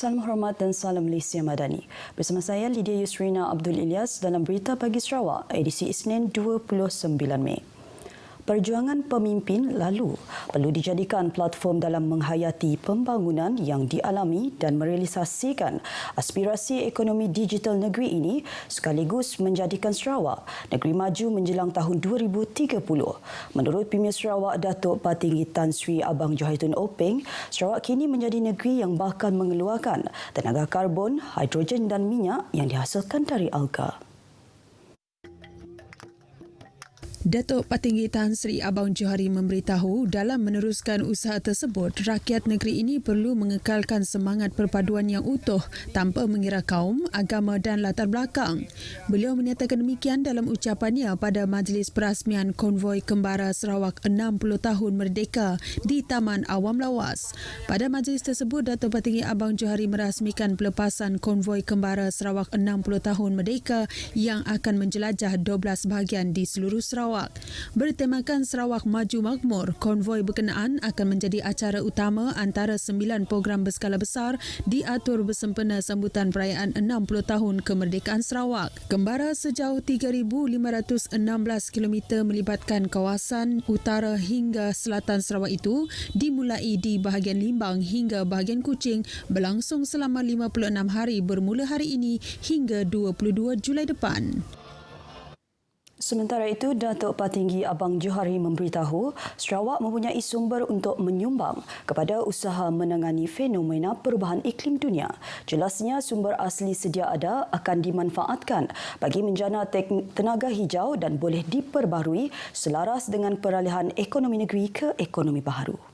Salam hormat dan salam Malaysia Madani. Bersama saya Lydia Yusrina Abdul Ilyas dalam Berita Pagi Sarawak, edisi Isnin 29 Mei. Perjuangan pemimpin lalu perlu dijadikan platform dalam menghayati pembangunan yang dialami dan merealisasikan aspirasi ekonomi digital negeri ini sekaligus menjadikan Sarawak negeri maju menjelang tahun 2030. Menurut Premier Sarawak Datuk Patinggi Tan Sri Abang Johari Tun Openg, Sarawak kini menjadi negeri yang bakal mengeluarkan tenaga karbon, hidrogen dan minyak yang dihasilkan dari alga. Datuk Patinggi Tan Sri Abang Johari memberitahu dalam meneruskan usaha tersebut, rakyat negeri ini perlu mengekalkan semangat perpaduan yang utuh tanpa mengira kaum, agama dan latar belakang. Beliau menyatakan demikian dalam ucapannya pada Majlis Perasmian Konvoi Kembara Sarawak 60 Tahun Merdeka di Taman Awam Lawas. Pada majlis tersebut, Datuk Patinggi Abang Johari merasmikan pelepasan Konvoi Kembara Sarawak 60 Tahun Merdeka yang akan menjelajah 12 bahagian di seluruh Sarawak. Bertemakan Sarawak Maju Makmur, konvoi berkenaan akan menjadi acara utama antara 9 program berskala besar diatur bersempena sambutan perayaan 60 tahun kemerdekaan Sarawak. Kembara sejauh 3,516 km melibatkan kawasan utara hingga selatan Sarawak itu dimulai di bahagian Limbang hingga bahagian Kuching berlangsung selama 56 hari bermula hari ini hingga 22 Julai depan. Sementara itu, Datuk Patinggi Abang Johari memberitahu Sarawak mempunyai sumber untuk menyumbang kepada usaha menangani fenomena perubahan iklim dunia. Jelasnya, sumber asli sedia ada akan dimanfaatkan bagi menjana tenaga hijau dan boleh diperbaharui selaras dengan peralihan ekonomi negeri ke ekonomi baharu.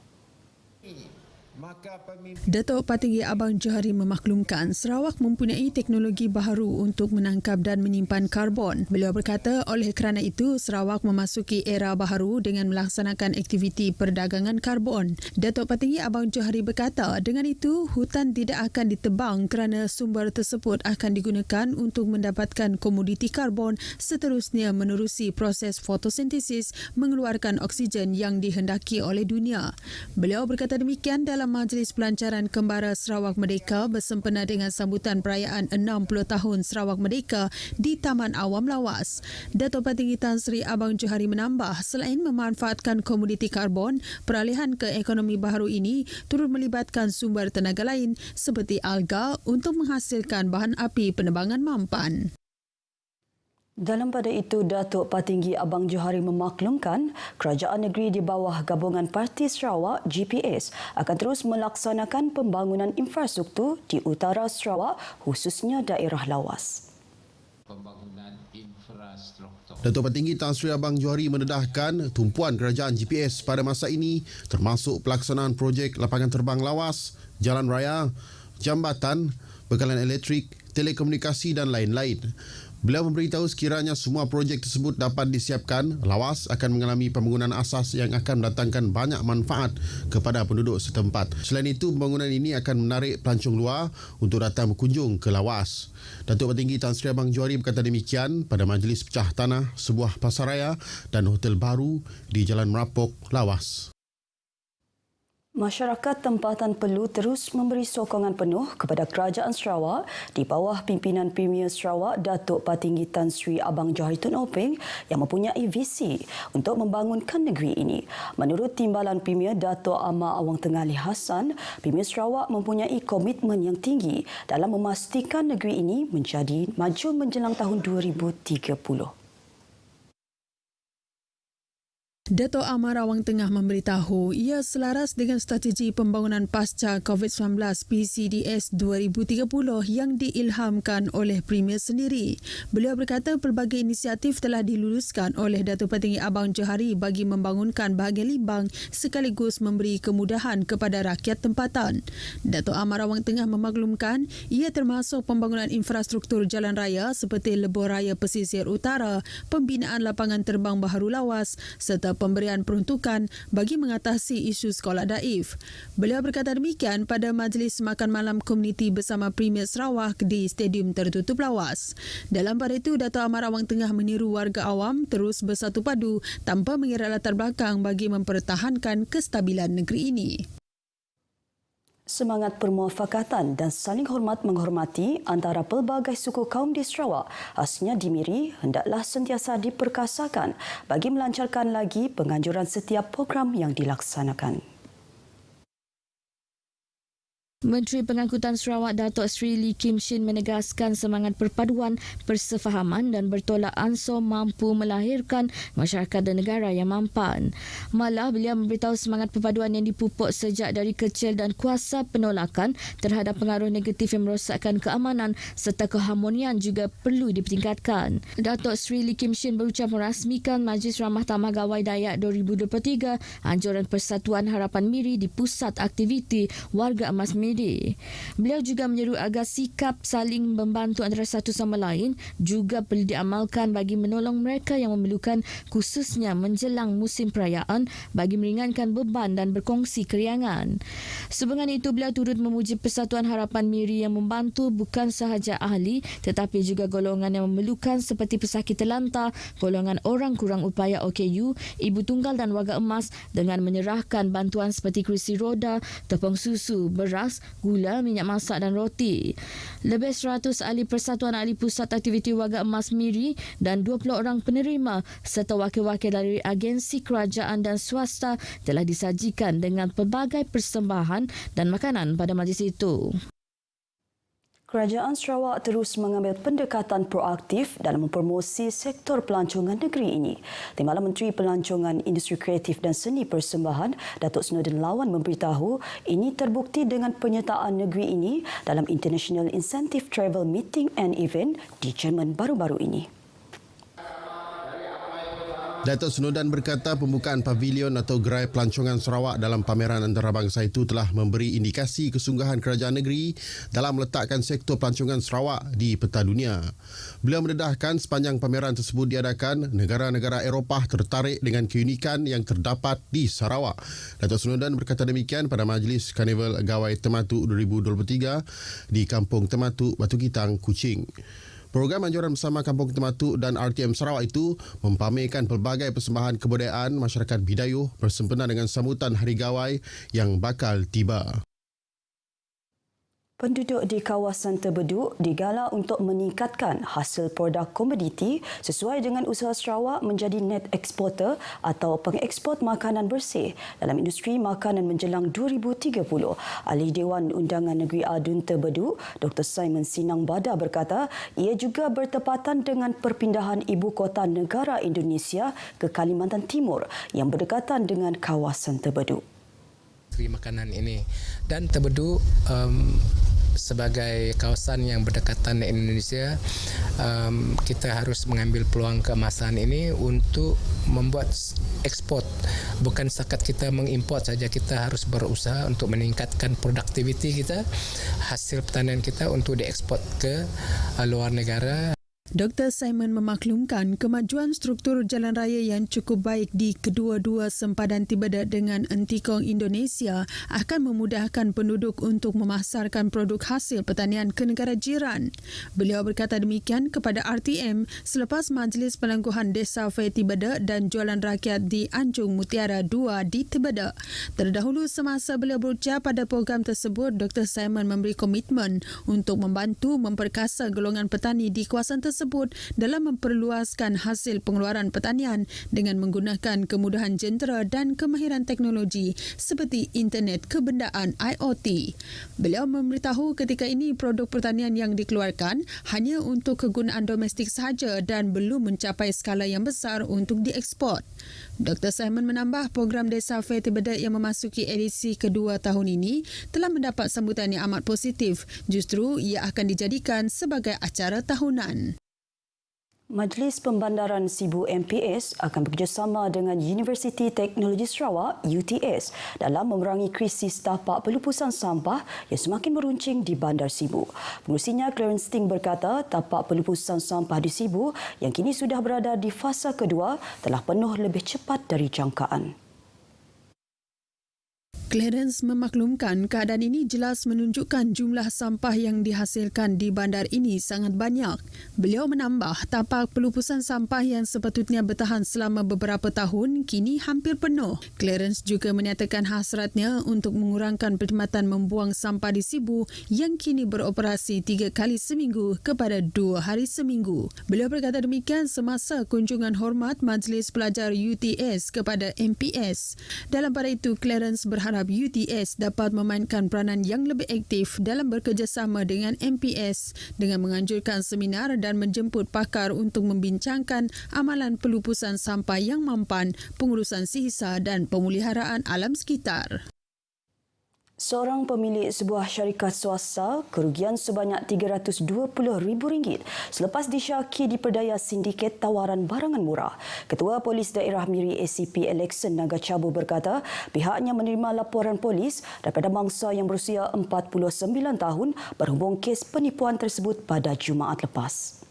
Datuk Patinggi Abang Johari memaklumkan Sarawak mempunyai teknologi baharu untuk menangkap dan menyimpan karbon. Beliau berkata oleh kerana itu Sarawak memasuki era baharu dengan melaksanakan aktiviti perdagangan karbon. Datuk Patinggi Abang Johari berkata dengan itu hutan tidak akan ditebang kerana sumber tersebut akan digunakan untuk mendapatkan komoditi karbon seterusnya menerusi proses fotosintesis mengeluarkan oksigen yang dihendaki oleh dunia. Beliau berkata demikian dalam Majlis Pelancaran Kembara Sarawak Merdeka bersempena dengan sambutan perayaan 60 tahun Sarawak Merdeka di Taman Awam Lawas. Datuk Patinggi Tan Sri Abang Johari menambah, selain memanfaatkan komoditi karbon, peralihan ke ekonomi baharu ini turut melibatkan sumber tenaga lain seperti alga untuk menghasilkan bahan api penerbangan mampan. Dalam pada itu, Datuk Patinggi Abang Johari memaklumkan kerajaan negeri di bawah Gabungan Parti Sarawak GPS akan terus melaksanakan pembangunan infrastruktur di utara Sarawak khususnya daerah lawas. Datuk Patinggi Tan Sri Abang Johari mendedahkan tumpuan kerajaan GPS pada masa ini termasuk pelaksanaan projek lapangan terbang lawas, jalan raya, jambatan, bekalan elektrik, telekomunikasi dan lain-lain. Beliau memberitahu sekiranya semua projek tersebut dapat disiapkan, lawas akan mengalami pembangunan asas yang akan mendatangkan banyak manfaat kepada penduduk setempat. Selain itu, pembangunan ini akan menarik pelancong luar untuk datang berkunjung ke lawas. Datuk Patinggi Tan Sri Abang Johari berkata demikian pada majlis pecah tanah sebuah pasaraya dan hotel baru di Jalan Merapok, Lawas. Masyarakat tempatan perlu terus memberi sokongan penuh kepada Kerajaan Sarawak di bawah pimpinan Premier Sarawak Datuk Patinggi Tan Sri Abang Johari Tun Openg yang mempunyai visi untuk membangunkan negeri ini. Menurut Timbalan Premier Datuk Amar Awang Tengah Ali Hassan, Premier Sarawak mempunyai komitmen yang tinggi dalam memastikan negeri ini menjadi maju menjelang tahun 2030. Datuk Amar Awang Tengah memberitahu ia selaras dengan strategi pembangunan pasca COVID-19 PCDS 2030 yang diilhamkan oleh Premier sendiri. Beliau berkata pelbagai inisiatif telah diluluskan oleh Datuk Patinggi Abang Johari bagi membangunkan bahagian Limbang sekaligus memberi kemudahan kepada rakyat tempatan. Datuk Amar Awang Tengah memaklumkan ia termasuk pembangunan infrastruktur jalan raya seperti Lebuh Raya Pesisir Utara, pembinaan lapangan terbang baharu lawas serta pemberian peruntukan bagi mengatasi isu sekolah daif. Beliau berkata demikian pada majlis makan malam komuniti bersama Premier Sarawak di Stadium Tertutup Lawas. Dalam pada itu, Datuk Amar Awang Tengah meniru warga awam terus bersatu padu tanpa mengira latar belakang bagi mempertahankan kestabilan negeri ini. Semangat permuafakatan dan saling hormat menghormati antara pelbagai suku kaum di Sarawak, khasnya di Miri, hendaklah sentiasa diperkasakan bagi melancarkan lagi penganjuran setiap program yang dilaksanakan. Menteri Pengangkutan Sarawak Datuk Seri Lee Kim Shin menegaskan semangat perpaduan, persefahaman dan bertolak ansur mampu melahirkan masyarakat dan negara yang mampan. Malah beliau memberitahu semangat perpaduan yang dipupuk sejak dari kecil dan kuasa penolakan terhadap pengaruh negatif yang merosakkan keamanan serta keharmonian juga perlu dipertingkatkan. Datuk Seri Lee Kim Shin berucap merasmikan Majlis Ramah Tamah Gawai Dayak 2023 anjuran Persatuan Harapan Miri di Pusat Aktiviti Warga Emas Miri. Beliau juga menyeru agar sikap saling membantu antara satu sama lain juga perlu diamalkan bagi menolong mereka yang memerlukan, khususnya menjelang musim perayaan bagi meringankan beban dan berkongsi keriangan. Sebenarnya itu beliau turut memuji Persatuan Harapan Miri yang membantu bukan sahaja ahli tetapi juga golongan yang memerlukan seperti pesakit terlantar, golongan orang kurang upaya OKU, ibu tunggal dan warga emas dengan menyerahkan bantuan seperti kerusi roda, tepung susu, beras, gula, minyak masak dan roti. Lebih 100 ahli Persatuan Ahli Pusat Aktiviti Warga Emas Miri dan 20 orang penerima serta wakil-wakil dari agensi kerajaan dan swasta telah disajikan dengan pelbagai persembahan dan makanan pada majlis itu. Kerajaan Sarawak terus mengambil pendekatan proaktif dalam mempromosi sektor pelancongan negeri ini. Timbalan Menteri Pelancongan Industri Kreatif dan Seni Persembahan, Datuk Snowden Lawan memberitahu ini terbukti dengan penyertaan negeri ini dalam International Incentive Travel Meeting and Event di Jerman baru-baru ini. Datuk Snowden berkata pembukaan pavilion atau gerai pelancongan Sarawak dalam pameran antarabangsa itu telah memberi indikasi kesungguhan kerajaan negeri dalam meletakkan sektor pelancongan Sarawak di peta dunia. Beliau mendedahkan sepanjang pameran tersebut diadakan, negara-negara Eropah tertarik dengan keunikan yang terdapat di Sarawak. Datuk Snowden berkata demikian pada Majlis Karnival Gawai Tematuk 2023 di Kampung Tematuk, Batu Kitang, Kuching. Program anjuran bersama Kampung Tematuk dan RTM Sarawak itu mempamerkan pelbagai persembahan kebudayaan masyarakat Bidayuh bersempena dengan sambutan Hari Gawai yang bakal tiba. Penduduk di kawasan Terbeduk digalak untuk meningkatkan hasil produk komoditi sesuai dengan usaha Sarawak menjadi net exporter atau pengeksport makanan bersih dalam industri makanan menjelang 2030. Ahli Dewan Undangan Negeri Adun Terbeduk, Dr. Simon Sinang Bada berkata ia juga bertepatan dengan perpindahan ibu kota negara Indonesia ke Kalimantan Timur yang berdekatan dengan kawasan Terbeduk. Makanan ini dan Terbeduk sebagai kawasan yang berdekatan dengan Indonesia, kita harus mengambil peluang keemasan ini untuk membuat ekspor. Bukan setakat kita mengimport saja, kita harus berusaha untuk meningkatkan produktiviti kita, hasil pertanian kita untuk diekspor ke luar negara. Dr. Simon memaklumkan kemajuan struktur jalan raya yang cukup baik di kedua-dua sempadan Tibet dengan Entikong Indonesia akan memudahkan penduduk untuk memasarkan produk hasil pertanian ke negara jiran. Beliau berkata demikian kepada RTM selepas Majlis Penangguhan Desa Fair Tibet dan Jualan Rakyat di Anjung Mutiara 2 di Tibet. Terdahulu semasa beliau berucap pada program tersebut, Dr. Simon memberi komitmen untuk membantu memperkasa golongan petani di kawasan tersebut dalam memperluaskan hasil pengeluaran pertanian dengan menggunakan kemudahan jentera dan kemahiran teknologi seperti internet kebendaan IoT. Beliau memberitahu ketika ini produk pertanian yang dikeluarkan hanya untuk kegunaan domestik sahaja dan belum mencapai skala yang besar untuk diekspor. Dr. Simon menambah program Desa Fair Tibet yang memasuki edisi kedua tahun ini telah mendapat sambutan yang amat positif. Justru ia akan dijadikan sebagai acara tahunan. Majlis Pembandaran Sibu MPS akan bekerjasama dengan Universiti Teknologi Sarawak UTS dalam memerangi krisis tapak pelupusan sampah yang semakin meruncing di Bandar Sibu. Pengurusinya Clarence Ting berkata tapak pelupusan sampah di Sibu yang kini sudah berada di fasa kedua telah penuh lebih cepat dari jangkaan. Clarence memaklumkan keadaan ini jelas menunjukkan jumlah sampah yang dihasilkan di bandar ini sangat banyak. Beliau menambah tapak pelupusan sampah yang sepatutnya bertahan selama beberapa tahun kini hampir penuh. Clarence juga menyatakan hasratnya untuk mengurangkan perkhidmatan membuang sampah di Sibu yang kini beroperasi 3 kali seminggu kepada 2 hari seminggu. Beliau berkata demikian semasa kunjungan hormat Majlis Pelajar UTS kepada MPS. Dalam pada itu, Clarence berharap UTS dapat memainkan peranan yang lebih aktif dalam bekerjasama dengan MPS dengan menganjurkan seminar dan menjemput pakar untuk membincangkan amalan pelupusan sampah yang mampan, pengurusan sisa dan pemeliharaan alam sekitar. Seorang pemilik sebuah syarikat swasta kerugian sebanyak RM320,000 selepas disyaki diperdaya sindiket tawaran barangan murah. Ketua Polis Daerah Miri ACP Alexon Nagacabu berkata pihaknya menerima laporan polis daripada mangsa yang berusia 49 tahun berhubung kes penipuan tersebut pada Jumaat lepas.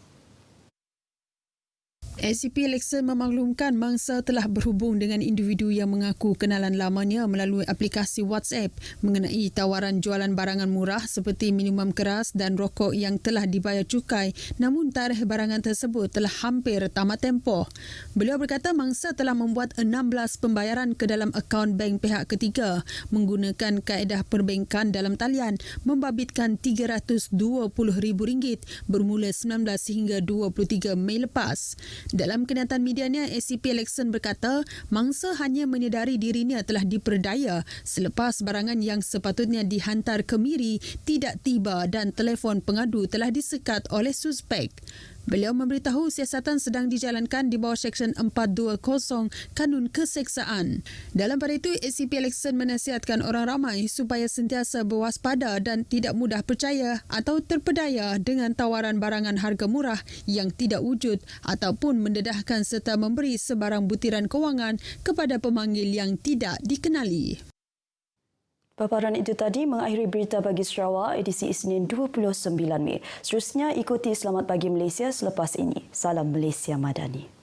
ACP Alexon memaklumkan mangsa telah berhubung dengan individu yang mengaku kenalan lamanya melalui aplikasi WhatsApp mengenai tawaran jualan barangan murah seperti minuman keras dan rokok yang telah dibayar cukai namun tarikh barangan tersebut telah hampir tamat tempoh. Beliau berkata mangsa telah membuat 16 pembayaran ke dalam akaun bank pihak ketiga menggunakan kaedah perbankan dalam talian membabitkan RM320,000 bermula 19 hingga 23 Mei lepas. Dalam kenyataan medianya, ACP Alexon berkata mangsa hanya menyedari dirinya telah diperdaya selepas barangan yang sepatutnya dihantar ke Miri tidak tiba dan telefon pengadu telah disekat oleh suspek. Beliau memberitahu siasatan sedang dijalankan di bawah Seksyen 420 Kanun Keseksaan. Dalam pada itu, ACP Alexon menasihatkan orang ramai supaya sentiasa berwaspada dan tidak mudah percaya atau terpedaya dengan tawaran barangan harga murah yang tidak wujud ataupun mendedahkan serta memberi sebarang butiran kewangan kepada pemanggil yang tidak dikenali. Paparan itu tadi mengakhiri berita pagi Sarawak edisi Isnin 29 Mei. Seterusnya ikuti Selamat Pagi Malaysia selepas ini. Salam Malaysia Madani.